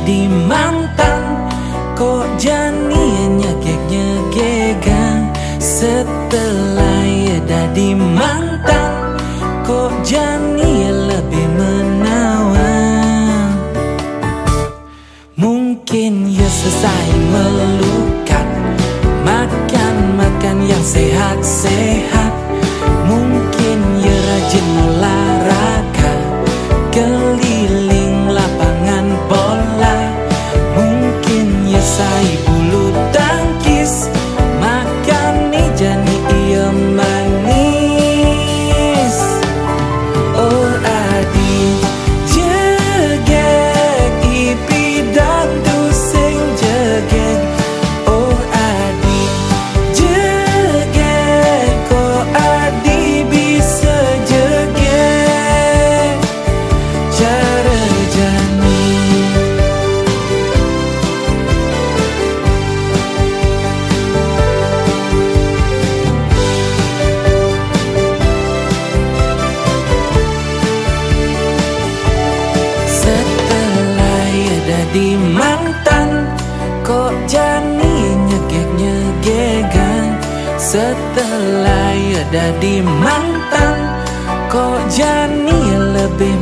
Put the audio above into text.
jadi mantan, kok jani nyegek-nyegegan. Setelah ya jadi mantan, kok jani lebih menawan. Mungkin ya selesai melukat, makan yang sehat-sehat. Mungkin ya rajin olahraga, keliling lapangan bola. Mungkin ya saya bulu tangkis, makan jani ia manis. Oh adi jegek ipi dan tu sing jegek. Oh adi jegek, kok adi bisa jegek cara jani. Jadi mantan, kok jani nyegek-nyegegan. Setelah ya jadi mantan, kok jani lebih